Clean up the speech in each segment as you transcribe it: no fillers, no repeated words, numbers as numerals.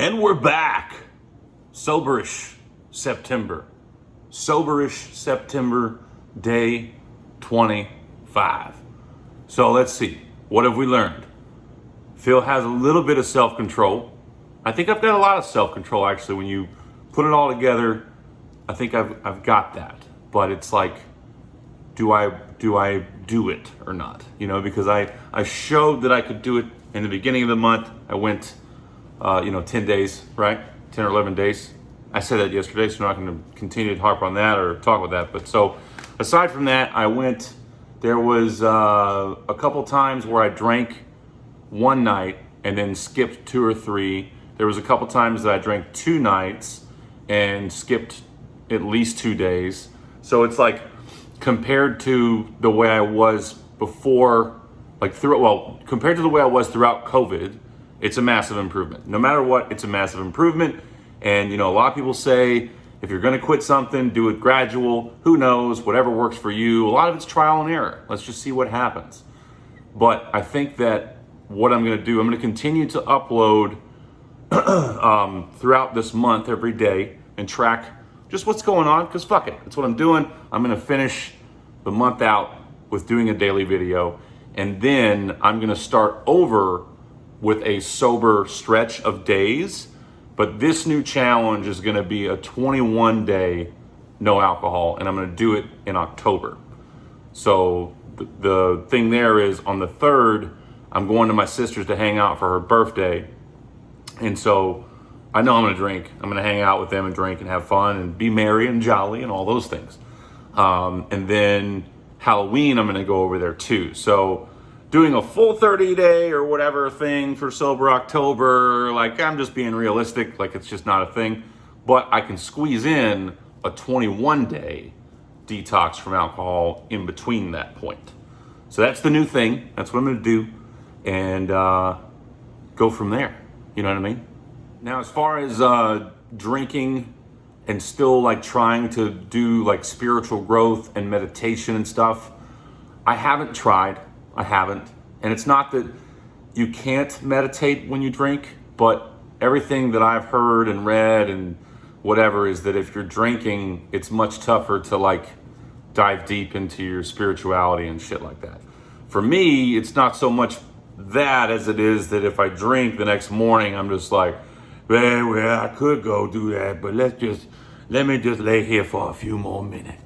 And we're back. Soberish September. Soberish September, day 25. So let's see. What have we learned? Phil has a little bit of self-control. I think I've got a lot of self-control, actually. When you put it all together, I think I've got that. But it's like, do I do it or not? You know, because I showed that I could do it in the beginning of the month. I went 10 days, right? 10 or 11 days. I said that yesterday, so I'm not going to continue to harp on that or talk about that. But so aside from that, there was a couple times where I drank one night and then skipped 2 or 3. There was a couple times that I drank 2 nights and skipped at least 2 days. So it's like, compared to the way I was before, compared to the way I was throughout COVID, it's a massive improvement. No matter what, it's a massive improvement. And a lot of people say, if you're gonna quit something, do it gradual. Who knows, whatever works for you. A lot of it's trial and error. Let's just see what happens. But I think that what I'm gonna do, I'm gonna continue to upload throughout this month every day and track just what's going on, because fuck it, that's what I'm doing. I'm gonna finish the month out with doing a daily video, and then I'm gonna start over with a sober stretch of days. But this new challenge is gonna be a 21-day no alcohol, and I'm gonna do it in October. So the thing there is, on the 3rd, I'm going to my sister's to hang out for her birthday. And so I know I'm gonna drink. I'm gonna hang out with them and drink and have fun and be merry and jolly and all those things. And then Halloween, I'm gonna go over there too. So doing a full 30-day or whatever thing for Sober October, I'm just being realistic, it's just not a thing. But I can squeeze in a 21-day detox from alcohol in between that point. So that's the new thing. That's what I'm gonna do, and go from there. You know what I mean? Now, as far as drinking and still trying to do spiritual growth and meditation and stuff, I haven't tried. I haven't. And it's not that you can't meditate when you drink, but everything that I've heard and read and whatever is that if you're drinking, it's much tougher to dive deep into your spirituality and shit like that. For me, it's not so much that as it is that if I drink the next morning, I'm just like, well, I could go do that, but let me just lay here for a few more minutes.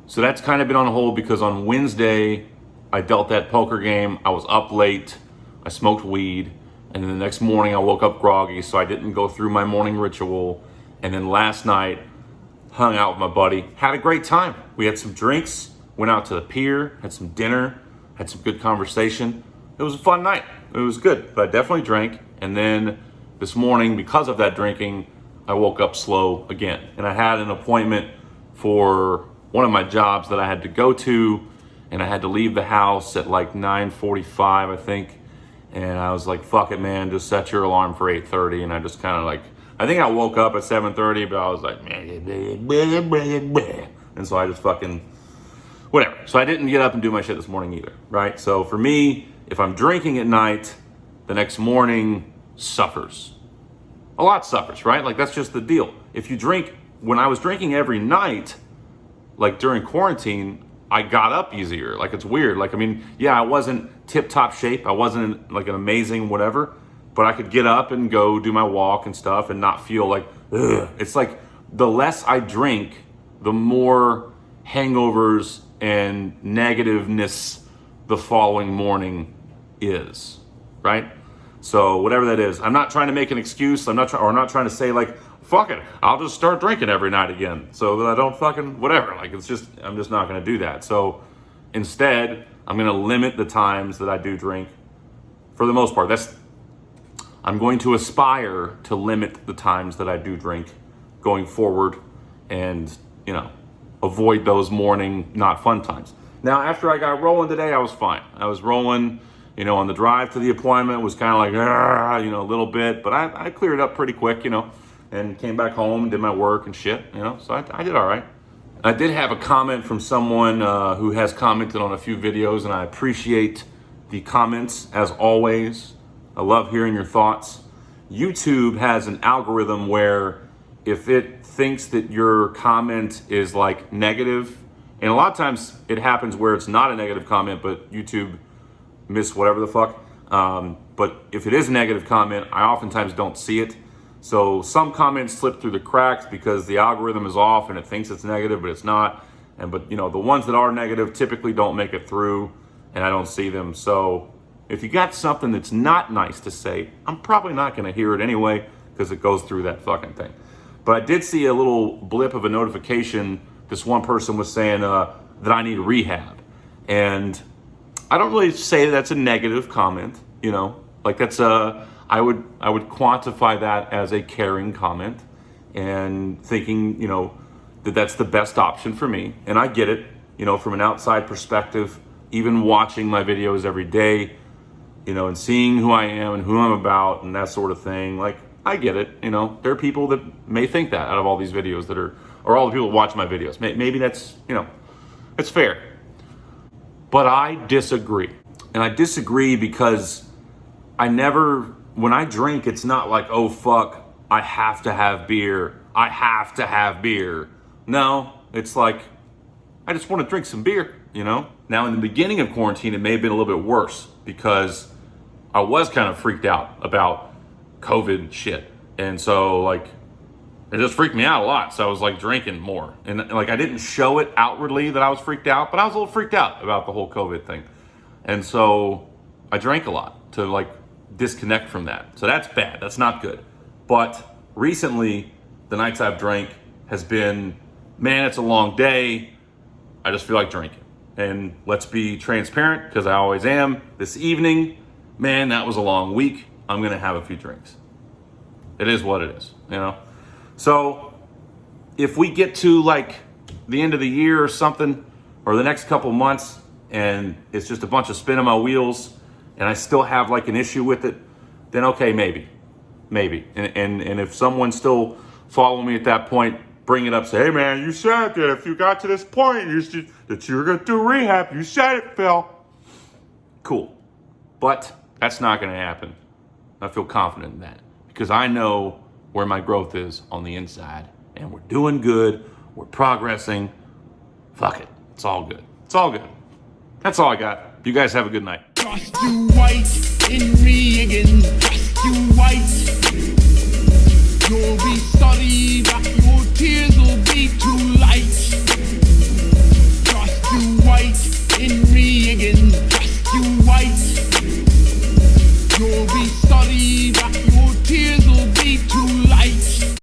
So that's kind of been on hold, because on Wednesday, I dealt that poker game. I was up late. I smoked weed. And then the next morning, I woke up groggy, so I didn't go through my morning ritual. And then last night, hung out with my buddy. Had a great time. We had some drinks, went out to the pier, had some dinner, had some good conversation. It was a fun night. It was good, but I definitely drank. And then this morning, because of that drinking, I woke up slow again. And I had an appointment for one of my jobs that I had to go to, and I had to leave the house at 9:45, I think. And I was like, fuck it, man, just set your alarm for 8:30. And I just kind of I think I woke up at 7:30, but I was like, and so I just fucking, whatever. So I didn't get up and do my shit this morning either, right? So for me, if I'm drinking at night, the next morning suffers. A lot suffers, right? That's just the deal. If you drink, when I was drinking every night, during quarantine, I got up easier. It's weird. I wasn't tip-top shape. I wasn't an amazing whatever, but I could get up and go do my walk and stuff and not feel ugh. It's the less I drink, the more hangovers and negativeness the following morning is, right? So whatever that is, I'm not trying to make an excuse. I'm not trying to say fuck it, I'll just start drinking every night again so that I don't fucking whatever. I'm just not gonna do that. So instead, I'm gonna limit the times that I do drink for the most part. I'm going to aspire to limit the times that I do drink going forward, and avoid those morning not fun times. Now, after I got rolling today, I was fine. I was rolling, on the drive to the appointment, was kind of a little bit, but I cleared up pretty quick, and came back home, did my work and shit, so I did all right. I did have a comment from someone who has commented on a few videos, and I appreciate the comments as always. I love hearing your thoughts. YouTube has an algorithm where if it thinks that your comment is like negative, and a lot of times it happens where it's not a negative comment, but YouTube miss whatever the fuck. But if it is a negative comment, I oftentimes don't see it. So some comments slip through the cracks because the algorithm is off and it thinks it's negative, but it's not. But the ones that are negative typically don't make it through, and I don't see them. So if you got something that's not nice to say, I'm probably not going to hear it anyway because it goes through that fucking thing. But I did see a little blip of a notification. This one person was saying that I need rehab, and I don't really say that's a negative comment. Like that's I would quantify that as a caring comment, and thinking that that's the best option for me. And I get it, from an outside perspective, even watching my videos every day, and seeing who I am and who I'm about and that sort of thing. Like, I get it. There are people that may think that out of all these videos or all the people that watch my videos. Maybe that's, it's fair. But I disagree. And I disagree because when I drink, it's not like, oh fuck, I have to have beer. I have to have beer. No, it's like, I just want to drink some beer, Now, in the beginning of quarantine, it may have been a little bit worse because I was kind of freaked out about COVID shit. And so, it just freaked me out a lot. So I was, drinking more. And, I didn't show it outwardly that I was freaked out, but I was a little freaked out about the whole COVID thing. And so I drank a lot to, disconnect from that. So that's bad. That's not good. But recently, the nights I've drank has been, man, it's a long day. I just feel like drinking. And let's be transparent, because I always am. This evening, man, that was a long week. I'm going to have a few drinks. It is what it is, So if we get to the end of the year or something, or the next couple months, and it's just a bunch of spinning my wheels, and I still have an issue with it, then okay, maybe. And if someone's still following me at that point, bring it up, say, hey man, you said that if you got to this point, that you were gonna do rehab. You said it, Phil. Cool. But that's not gonna happen. I feel confident in that because I know where my growth is on the inside, and we're doing good, we're progressing. Fuck it. It's all good. It's all good. That's all I got. You guys have a good night. Just you wait in me again. Just you wait.